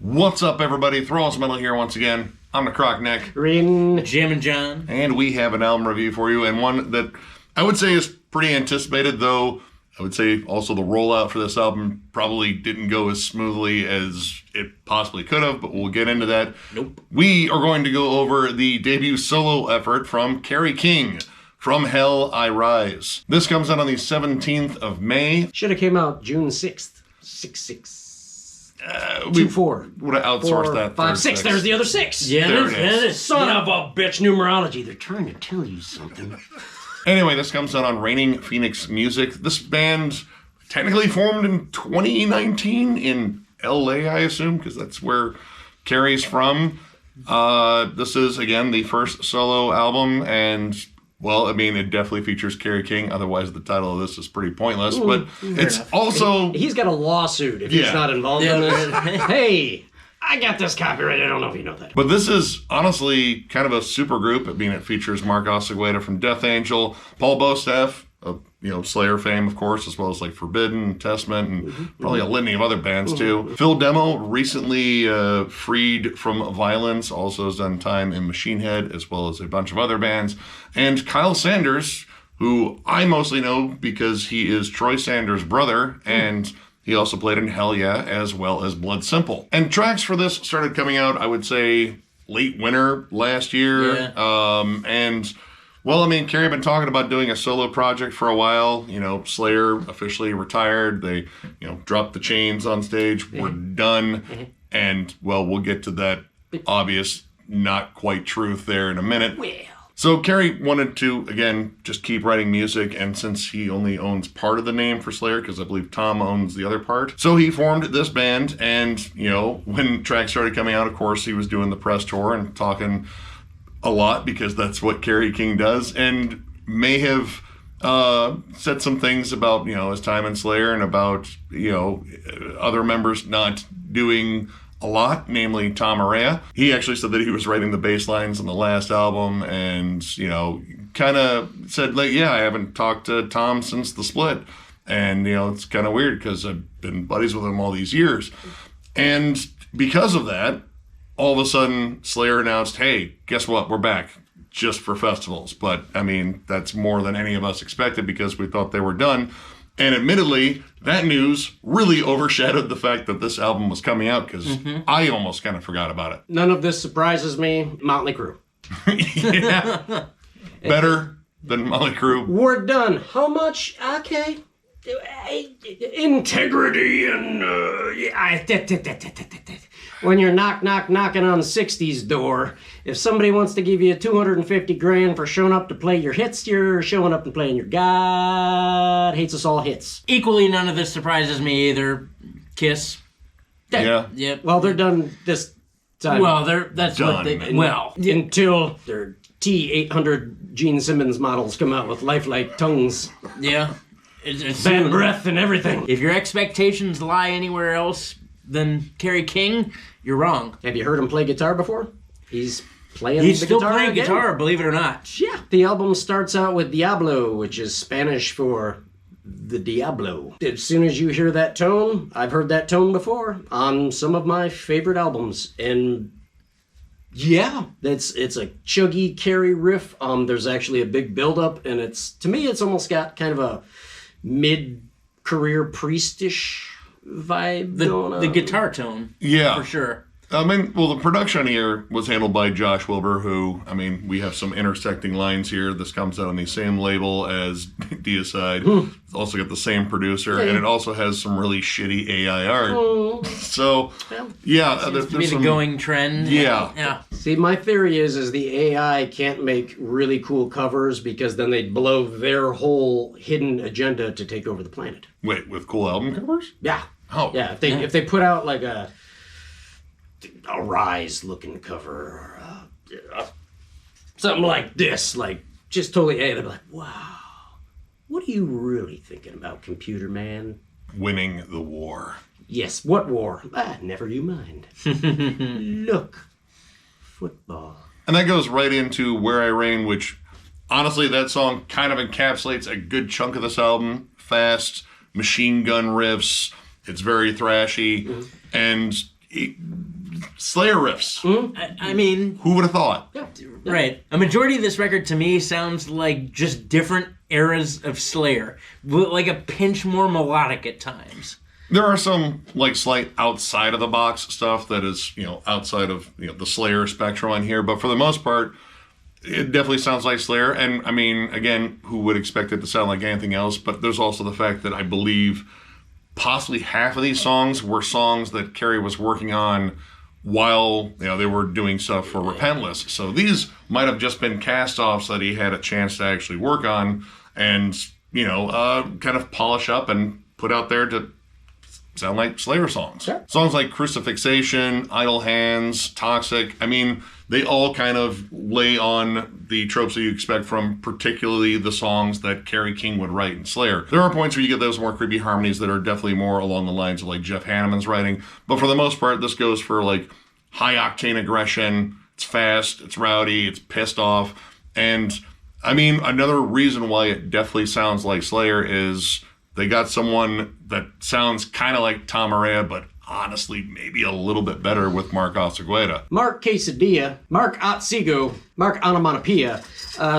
What's up, everybody? Thralls Metal here once again. I'm Necrotic Nick. Rin. Jammin Jon. And we have an album review for you, and one that I would say is pretty anticipated, though I would say also the rollout for this album probably didn't go as smoothly as it possibly could have, but we'll get into that. Nope. We are going to go over the debut solo effort from Kerry King, From Hell I Rise. This comes out on the 17th of May. Should have came out June 6th. 6/6. We 2/4. would have outsourced that. 5, 6. There's the other 6. Yeah, There it it is. is. Son of a bitch, numerology. They're trying to tell you something. Anyway, this comes out on Reigning Phoenix Music. This band technically formed in 2019 in LA, I assume, because that's where Kerry's from. This is, again, the first solo album, and, well, I mean, it definitely features Kerry King. Otherwise, the title of this is pretty pointless. But it's also... He's got a lawsuit if he's not involved in this. Hey, I got this copyright. I don't know if you know that. But this is honestly kind of a super group. I mean, it features Mark Osegueda from Death Angel, Paul Bostaph of Slayer fame, of course, as well as like Forbidden, Testament, and probably a litany of other bands too. Phil Demo, recently freed from vio-lence, also has done time in Machine Head, as well as a bunch of other bands. And Kyle Sanders, who I mostly know because he is Troy Sanders' brother, and he also played in Hell Yeah, as well as Blood Simple. And tracks for this started coming out, I would say, late winter last year. Yeah. And, well, I mean, Kerry had been talking about doing a solo project for a while. Slayer officially retired. They, dropped the chains on stage. We're done. And, well, we'll get to that obvious, not quite truth there in a minute. So Kerry wanted to, again, just keep writing music, and since he only owns part of the name for Slayer, because I believe Tom owns the other part, so he formed this band, and, when tracks started coming out, of course, he was doing the press tour and talking a lot, because that's what Kerry King does, and may have said some things about, his time in Slayer, and about, other members not doing a lot, namely Tom Araya. He actually said that he was writing the bass lines on the last album, and, kind of said, like, yeah, I haven't talked to Tom since the split. And, it's kind of weird because I've been buddies with him all these years. And because of that, all of a sudden, Slayer announced, hey, guess what? We're back just for festivals. But, I mean, that's more than any of us expected because we thought they were done. And admittedly, that news really overshadowed the fact that this album was coming out because I almost kind of forgot about it. None of this surprises me. Motley Crue. Yeah. Better than Motley Crue. We're done. How much? Okay. Integrity and... When you're knocking on 60's door, if somebody wants to give you $250,000 for showing up to play your hits, you're showing up and playing your God Hates Us All hits. Equally, none of this surprises me either. Kiss. Yeah. Yep. Well, they're done this time. Well, that's Done. what they... Well, Until their T800 Gene Simmons models come out with lifelike tongues, yeah. It's bad breath, and everything. If your expectations lie anywhere else than Kerry King, you're wrong. Have you heard him play guitar before? He's playing He's the still guitar playing again. guitar, believe it or not. Yeah. The album starts out with Diablo, which is Spanish for the Diablo. As soon as you hear that tone, I've heard that tone before on some of my favorite albums, and yeah, it's a chuggy Kerry riff. There's actually a big build-up, and to me it's almost got kind of a mid-career Priestish vibe going on. The guitar tone. Yeah. For sure. I mean, well, the production here was handled by Josh Wilbur, who, I mean, we have some intersecting lines here. This comes out on the same label as Deicide. It's also got the same producer, and it also has some really shitty AI art. So, yeah. Seems to be the going trend. Yeah. Yeah. See, my theory is the AI can't make really cool covers because then they'd blow their whole hidden agenda to take over the planet. Wait, with cool album covers? Yeah. Oh. Yeah, if they put out like a Rise looking cover or something like this, like just totally, they'd be like, wow, what are you really thinking about, computer man? Winning the war. Yes, what war? Never you mind. Look, football. And that goes right into Where I Reign, which, honestly, that song kind of encapsulates a good chunk of this album. Fast, machine gun riffs. It's very thrashy. And Slayer riffs. I mean, Who would have thought? Yeah. right. A majority of this record to me sounds like just different eras of Slayer, with like a pinch more melodic at times. There are some like slight outside of the box stuff that is, outside of the Slayer spectrum on here, but for the most part, it definitely sounds like Slayer. And I mean, again, who would expect it to sound like anything else? But there's also the fact that I believe possibly half of these songs were songs that Kerry was working on while they were doing stuff for Repentless. So these might have just been cast-offs that he had a chance to actually work on and kind of polish up and put out there to sound like Slayer songs. Sure. Songs like Crucifixation, Idle Hands, Toxic, I mean, they all kind of lay on the tropes that you expect from particularly the songs that Kerry King would write in Slayer. There are points where you get those more creepy harmonies that are definitely more along the lines of like Jeff Hanneman's writing, but for the most part, this goes for like high octane aggression. It's fast, it's rowdy, it's pissed off, and I mean, another reason why it definitely sounds like Slayer is they got someone that sounds kind of like Tom Araya, but honestly, maybe a little bit better with Mark Osegueda. Mark Quesadilla, Mark Otsigo, Mark Onomatopoeia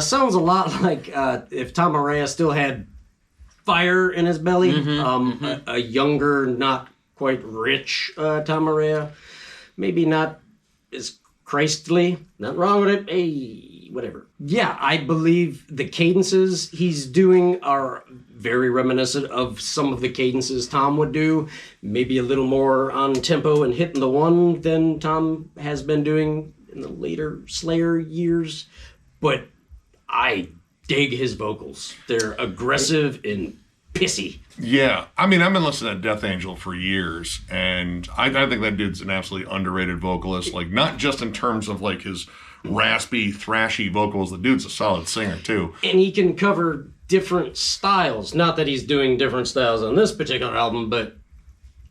sounds a lot like if Tom Araya still had fire in his belly. A younger, not quite rich Tom Araya. Maybe not as Christly. Nothing wrong with it. Hey, whatever. Yeah, I believe the cadences he's doing are very reminiscent of some of the cadences Tom would do. Maybe a little more on tempo and hitting the one than Tom has been doing in the later Slayer years. But I dig his vocals. They're aggressive and pissy. Yeah, I mean, I've been listening to Death Angel for years, and I think that dude's an absolutely underrated vocalist. Like, not just in terms of like his raspy, thrashy vocals. The dude's a solid singer too. And he can cover different styles. Not that he's doing different styles on this particular album, but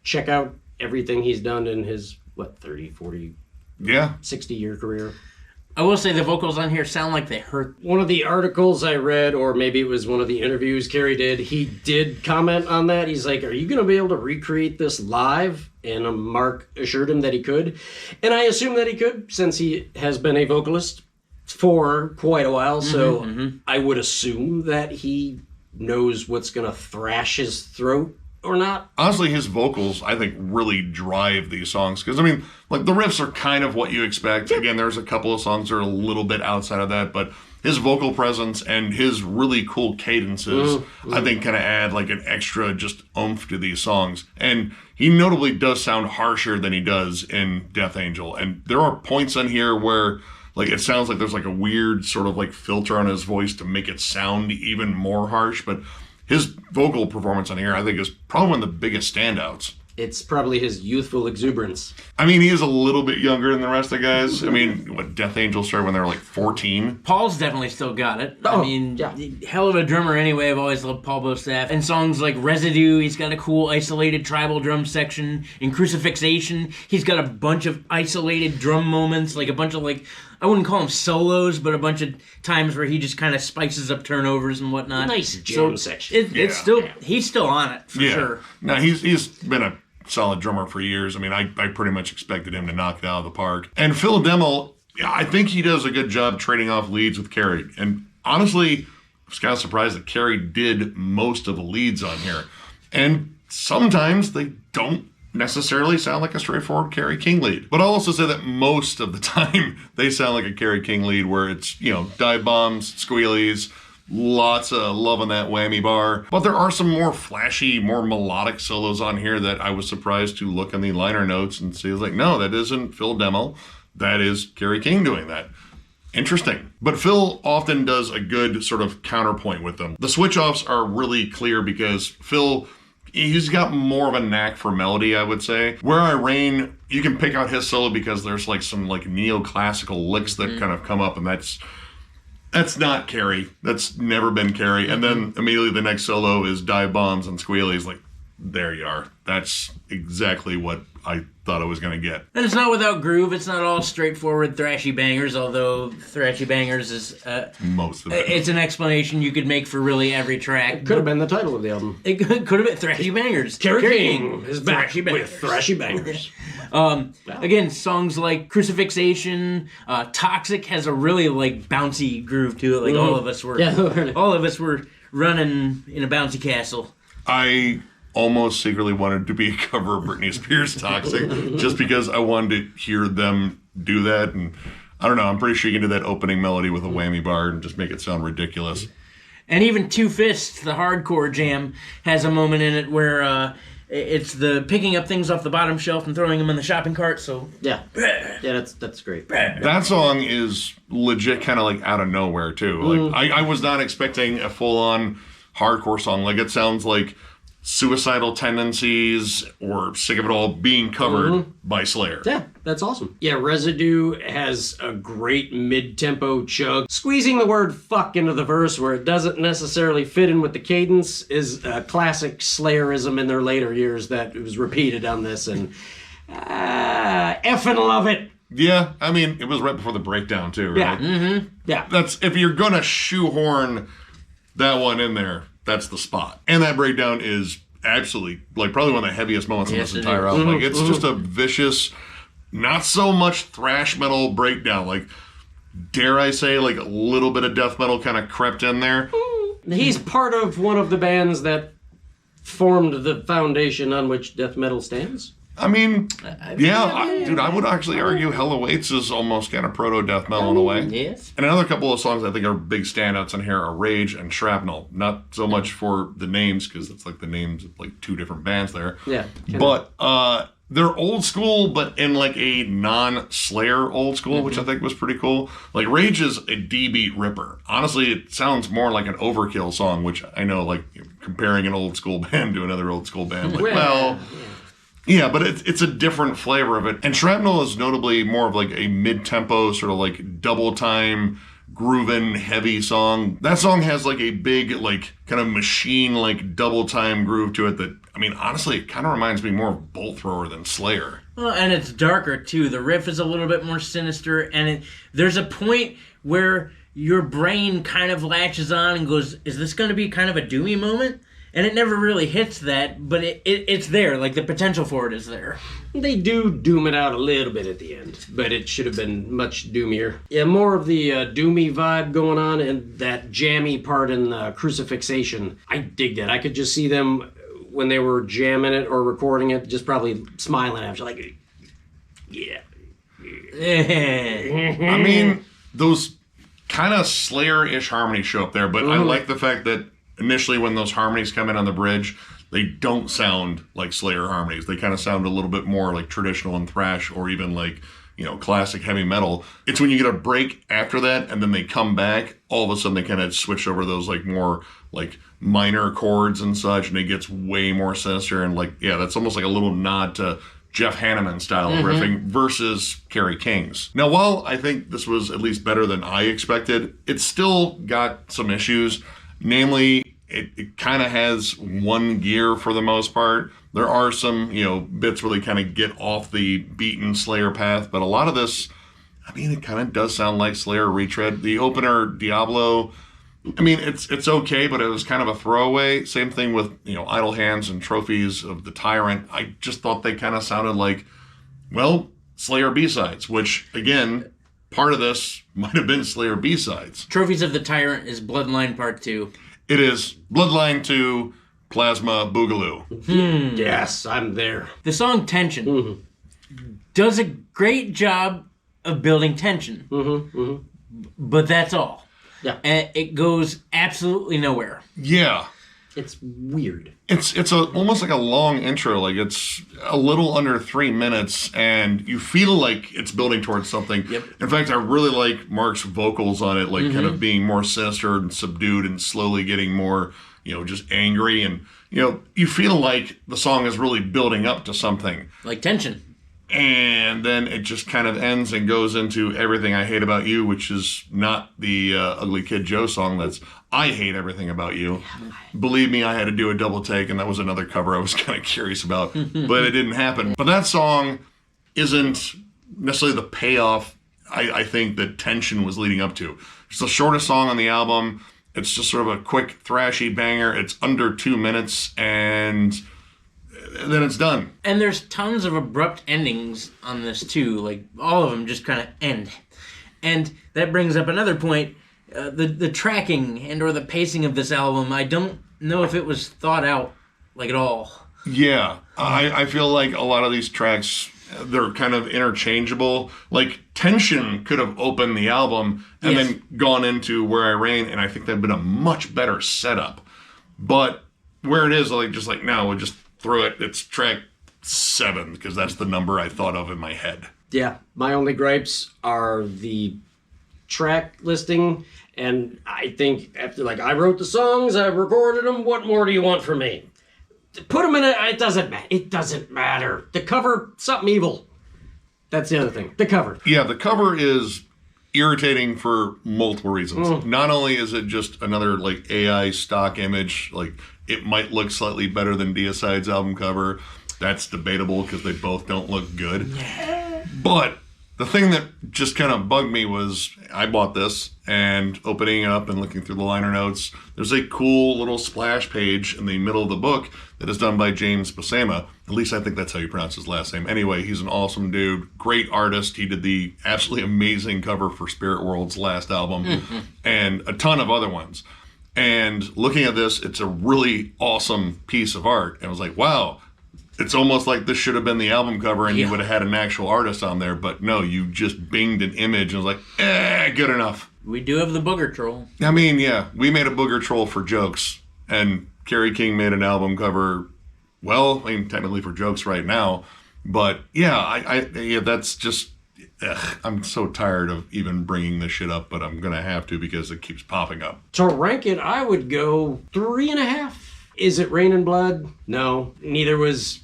check out everything he's done in his, 30, 40, 60-year career. I will say the vocals on here sound like they hurt. One of the articles I read, or maybe it was one of the interviews Kerry did, he did comment on that. He's like, are you going to be able to recreate this live? And Mark assured him that he could. And I assume that he could, since he has been a vocalist for quite a while. So I would assume that he knows what's going to thrash his throat or not. Honestly, his vocals, I think, really drive these songs. Because, I mean, like, the riffs are kind of what you expect. Again, there's a couple of songs that are a little bit outside of that, but his vocal presence and his really cool cadences, I think, kind of add, like, an extra just oomph to these songs. And he notably does sound harsher than he does in Death Angel. And there are points on here where, like, it sounds like there's, like, a weird sort of, like, filter on his voice to make it sound even more harsh, but his vocal performance on here, I think, is probably one of the biggest standouts. It's probably his youthful exuberance. I mean, he is a little bit younger than the rest of the guys. I mean, Death Angel started when they were like 14? Paul's definitely still got it. Oh, I mean, yeah. Hell of a drummer anyway. I've always loved Paul Bostaph. And songs like Residue, he's got a cool isolated tribal drum section. In Crucifixation, he's got a bunch of isolated drum moments, like a bunch of like, I wouldn't call them solos, but a bunch of times where he just kind of spices up turnovers and whatnot. Nice jam section. It's still, he's still on it, for sure. No, he's been a solid drummer for years. I mean, I pretty much expected him to knock it out of the park. And Phil Demmel, I think he does a good job trading off leads with Kerry. And honestly, I was kind of surprised that Kerry did most of the leads on here. And sometimes they don't necessarily sound like a straightforward Kerry King lead. But I'll also say that most of the time they sound like a Kerry King lead where it's, dive bombs, squealies, lots of love on that whammy bar. But there are some more flashy, more melodic solos on here that I was surprised to look in the liner notes and see, like, no, that isn't Phil Demmel. That is Kerry King doing that. Interesting. But Phil often does a good sort of counterpoint with them. The switch-offs are really clear because Phil, he's got more of a knack for melody, I would say. Where I Rain, you can pick out his solo because there's like some like neoclassical licks that kind of come up, and that's not Kerry. That's never been Kerry. And then immediately the next solo is dive bombs and squealies. Like, there you are. That's exactly what I thought I was going to get. And it's not without groove. It's not all straightforward thrashy bangers, although thrashy bangers is... most of it. It's an explanation you could make for really every track. Could have been the title of the album. It could have been Thrashy Bangers. Kerry King is back Thrashy Bangers. with Thrashy Bangers. Again, songs like Crucifixation, Toxic has a really like bouncy groove to it. Like all of us were running in a bouncy castle. I almost secretly wanted to be a cover of Britney Spears' Toxic just because I wanted to hear them do that. And I don't know, I'm pretty sure you can do that opening melody with a whammy bar and just make it sound ridiculous. And even Two Fists, the hardcore jam, has a moment in it where it's the picking up things off the bottom shelf and throwing them in the shopping cart. So yeah, that's great. That song is legit kind of like out of nowhere too. Like I was not expecting a full-on hardcore song. Like it sounds like Suicidal Tendencies or Sick of It All being covered by Slayer. Yeah, that's awesome. Yeah, Residue has a great mid-tempo chug. Squeezing the word fuck into the verse where it doesn't necessarily fit in with the cadence is a classic Slayerism in their later years that was repeated on this, and effing love it. Yeah, I mean, it was right before the breakdown too, right? Yeah. Yeah. That's, if you're gonna shoehorn that one in there, that's the spot. And that breakdown is absolutely, like, probably one of the heaviest moments in this entire album. Like, it's just a vicious, not so much thrash metal breakdown. Like, dare I say, like, a little bit of death metal kind of crept in there. He's part of one of the bands that formed the foundation on which death metal stands. I mean, dude, I would actually argue Hell Awaits is almost kind of proto-death metal in a way. Yes. And another couple of songs I think are big standouts in here are Rage and Shrapnel. Not so much for the names, because it's like the names of like two different bands there. Yeah. But they're old school, but in like a non-Slayer old school, which I think was pretty cool. Like Rage is a D-beat ripper. Honestly, it sounds more like an Overkill song, which I know, like, comparing an old school band to another old school band. Like, yeah, but it's a different flavor of it. And Shrapnel is notably more of like a mid-tempo, sort of like double-time, groovin' heavy song. That song has like a big, like, kind of machine, like, double-time groove to it that, I mean, honestly, it kind of reminds me more of Bolt Thrower than Slayer. Well, and it's darker, too. The riff is a little bit more sinister, and there's a point where your brain kind of latches on and goes, is this going to be kind of a doomy moment? And it never really hits that, but it's there. Like, the potential for it is there. They do doom it out a little bit at the end, but it should have been much doomier. Yeah, more of the doomy vibe going on, and that jammy part in Crucifixation. I dig that. I could just see them, when they were jamming it or recording it, just probably smiling after, like, yeah. I mean, those kind of Slayer-ish harmonies show up there, but I like the fact that initially when those harmonies come in on the bridge, they don't sound like Slayer harmonies. They kind of sound a little bit more like traditional and thrash, or even like, you know, classic heavy metal. It's when you get a break after that and then they come back, all of a sudden they kind of switch over those like more like minor chords and such, and it gets way more sinister, and like, yeah, that's almost like a little nod to Jeff Hanneman style of riffing versus Kerry King's. Now, while I think this was at least better than I expected, it still got some issues. Namely, it kind of has one gear for the most part. There are some, you know, bits where they kind of get off the beaten Slayer path, but a lot of this, I mean, it kind of does sound like Slayer retread. The opener, Diablo, I mean, it's okay, but it was kind of a throwaway. Same thing with, you know, Idle Hands and Trophies of the Tyrant. I just thought they kind of sounded like, well, Slayer B-sides, which, again, part of this might have been Slayer B-sides. Trophies of the Tyrant is Bloodline Part 2. It is Bloodline 2, Plasma Boogaloo. Yes, I'm there. The song Tension does a great job of building tension. But that's all. Yeah. And it goes absolutely nowhere. Yeah. It's weird. It's almost like a long intro. Like, it's a little under 3 minutes, and you feel like it's building towards something. Yep. In fact, I really like Mark's vocals on it, like kind of being more sinister and subdued and slowly getting more, you know, just angry. And, you know, you feel like the song is really building up to something. Like tension. And then it just kind of ends and goes into Everything I Hate About You, which is not the Ugly Kid Joe song. That's I Hate Everything About You. Believe me, I had to do a double take, and that was another cover I was kind of curious about, but it didn't happen. But that song isn't necessarily the payoff I think that Tension was leading up to. It's the shortest song on the album. It's just sort of a quick, thrashy banger. It's under 2 minutes, and then it's done. And there's tons of abrupt endings on this too. Like all of them just kind of end. And that brings up another point. The tracking and or the pacing of this album, I don't know if it was thought out like at all. Yeah, I feel like a lot of these tracks, they're kind of interchangeable. Like Tension could have opened the album and then gone into Where I Reign, and I think that'd been a much better setup. But where it is, like just like now, we'll just throw it. It's track 7 because that's the number I thought of in my head. Yeah, my only gripes are the track listing, and I think after, like, I wrote the songs, I recorded them, what more do you want from me? Put them in it, it doesn't matter. It doesn't matter. The cover, something evil. That's the other thing, the cover. Yeah, the cover is irritating for multiple reasons. Not only is it just another, like, AI stock image, like, it might look slightly better than Deicide's album cover. That's debatable because they both don't look good. Yeah. But the thing that just kind of bugged me was I bought this, and opening it up and looking through the liner notes, there's a cool little splash page in the middle of the book that is done by James Buscema. At least I think that's how you pronounce his last name. Anyway, he's an awesome dude, great artist. He did the absolutely amazing cover for Spirit World's last album and a ton of other ones. And looking at this, it's a really awesome piece of art. And I was like, wow, it's almost like this should have been the album cover and you would have had an actual artist on there. But no, you just binged an image and was like, good enough. We do have the booger troll. I mean, yeah, we made a booger troll for jokes. And Kerry King made an album cover, well, I mean, technically for jokes right now. But yeah, yeah, that's just, I'm so tired of even bringing this shit up, but I'm going to have to because it keeps popping up. To rank it, I would go 3.5. Is it Rain and Blood? No, neither was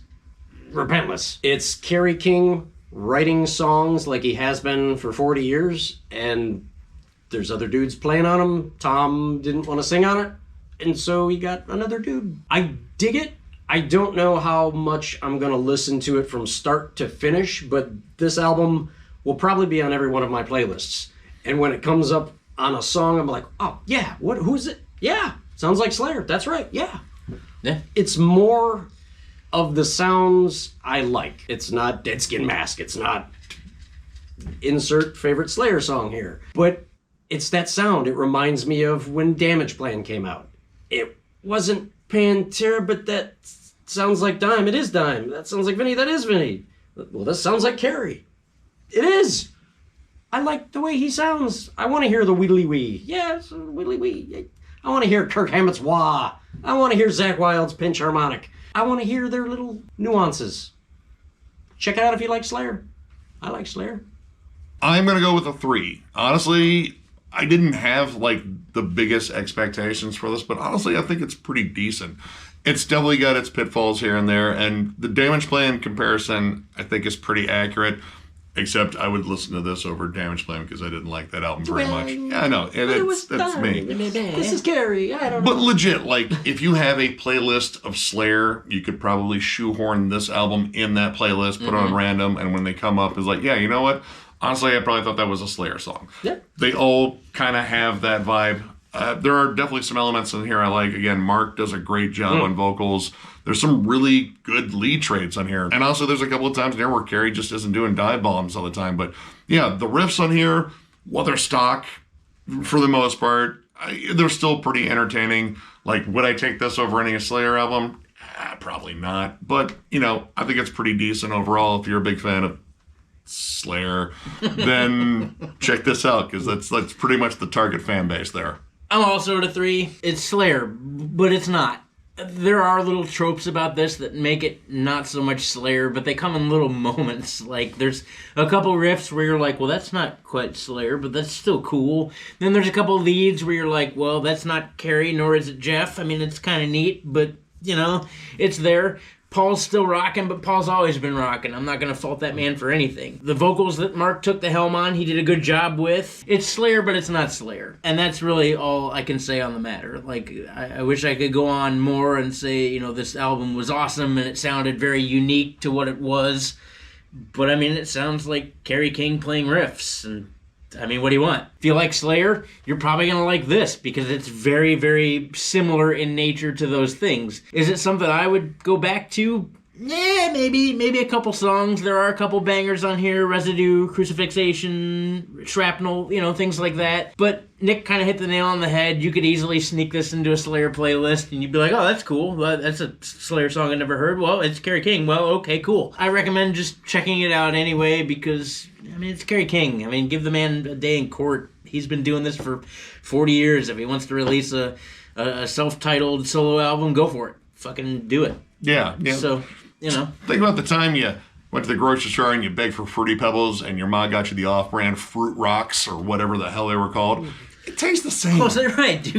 Repentless. It's Kerry King writing songs like he has been for 40 years, and there's other dudes playing on them. Tom didn't want to sing on it, and so he got another dude. I dig it. I don't know how much I'm going to listen to it from start to finish, but this album will probably be on every one of my playlists. And when it comes up on a song, I'm like, oh, yeah, who's it? Yeah, sounds like Slayer. That's right, yeah. It's more of the sounds I like. It's not Dead Skin Mask. It's not insert favorite Slayer song here. But it's that sound. It reminds me of when Damage Plan came out. It wasn't Pantera, but that sounds like Dime. It is Dime. That sounds like Vinny. That is Vinny. Well, this sounds like Kerry. It is. I like the way he sounds. I want to hear the Widdly Wee. Yes, Widdly Wee. I want to hear Kirk Hammett's wah. I want to hear Zakk Wylde's pinch harmonic. I want to hear their little nuances. Check it out if you like Slayer. I like Slayer. I'm going to go with a 3. Honestly, I didn't have like the biggest expectations for this, but honestly, I think it's pretty decent. It's definitely got its pitfalls here and there, and the Damage Plan comparison, I think, is pretty accurate. Except I would listen to this over Damage Plan because I didn't like that album very much. Yeah, I know. That's me. This is Kerry. I don't know. But legit, like, if you have a playlist of Slayer, you could probably shoehorn this album in that playlist, put it on random, and when they come up, it's like, yeah, you know what? Honestly, I probably thought that was a Slayer song. Yeah. They all kind of have that vibe. There are definitely some elements in here I like. Again, Mark does a great job on vocals. There's some really good lead trades on here. And also there's a couple of times in here where Kerry just isn't doing dive bombs all the time. But yeah, the riffs on here, while they're stock for the most part, they're still pretty entertaining. Like, would I take this over any Slayer album? Probably not. But, you know, I think it's pretty decent overall. If you're a big fan of Slayer, then check this out because that's pretty much the target fan base there. I'm also at a 3. It's Slayer, but it's not. There are little tropes about this that make it not so much Slayer, but they come in little moments. Like, there's a couple riffs where you're like, well, that's not quite Slayer, but that's still cool. Then there's a couple leads where you're like, well, that's not Kerry, nor is it Jeff. I mean, it's kind of neat, but, you know, it's there. Paul's still rocking, but Paul's always been rocking. I'm not going to fault that man for anything. The vocals that Mark took the helm on, he did a good job with. It's Slayer, but it's not Slayer. And that's really all I can say on the matter. Like, I wish I could go on more and say, you know, this album was awesome and it sounded very unique to what it was. But, I mean, it sounds like Kerry King playing riffs. And, I mean, what do you want? If you like Slayer, you're probably going to like this because it's very, very similar in nature to those things. Is it something I would go back to? Yeah, maybe a couple songs. There are a couple bangers on here: Residue, Crucifixation, Shrapnel, things like that. But Nick kind of hit the nail on the head. You could easily sneak this into a Slayer playlist, and you'd be like, "Oh, that's cool. Well, that's a Slayer song I never heard. Well, it's Kerry King. Well, okay, cool." I recommend just checking it out anyway because it's Kerry King. Give the man a day in court. He's been doing this for 40 years. If he wants to release a self-titled solo album, go for it. Fucking do it. Yeah. So. Think about the time you went to the grocery store and you begged for Fruity Pebbles and your mom got you the off-brand Fruit Rocks or whatever the hell they were called. It tastes the same.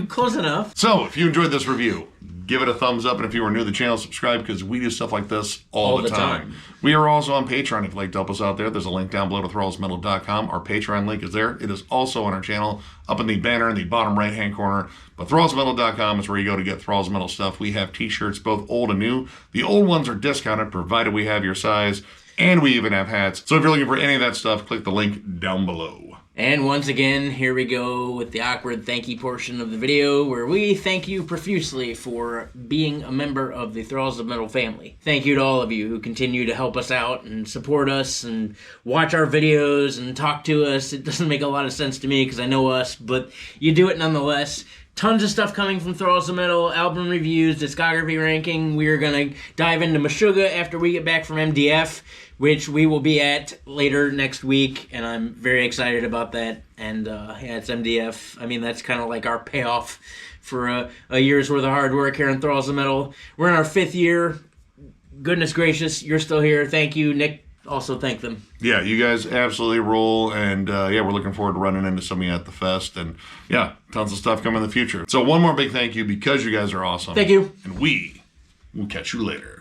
Close enough. So, if you enjoyed this review, give it a thumbs up, and if you are new to the channel, subscribe because we do stuff like this all the time. We are also on Patreon if you'd like to help us out there. There's a link down below to thrallsmetal.com. Our Patreon link is there. It is also on our channel up in the banner in the bottom right-hand corner. But thrallsmetal.com is where you go to get Thralls Metal stuff. We have t-shirts, both old and new. The old ones are discounted, provided we have your size, and we even have hats. So if you're looking for any of that stuff, click the link down below. And once again, here we go with the awkward thank you portion of the video where we thank you profusely for being a member of the Thralls of Metal family. Thank you to all of you who continue to help us out and support us and watch our videos and talk to us. It doesn't make a lot of sense to me because I know us, but you do it nonetheless. Tons of stuff coming from Thralls of Metal, album reviews, discography ranking. We're going to dive into Meshuggah after we get back from MDF, which we will be at later next week, and I'm very excited about that. And it's MDF. That's kind of like our payoff for a year's worth of hard work here in Thralls of Metal. We're in our 5th year. Goodness gracious, you're still here. Thank you, Nick. Also thank them. Yeah, you guys absolutely roll, and we're looking forward to running into some of you at the fest, and tons of stuff coming in the future. So one more big thank you because you guys are awesome. Thank you. And we will catch you later.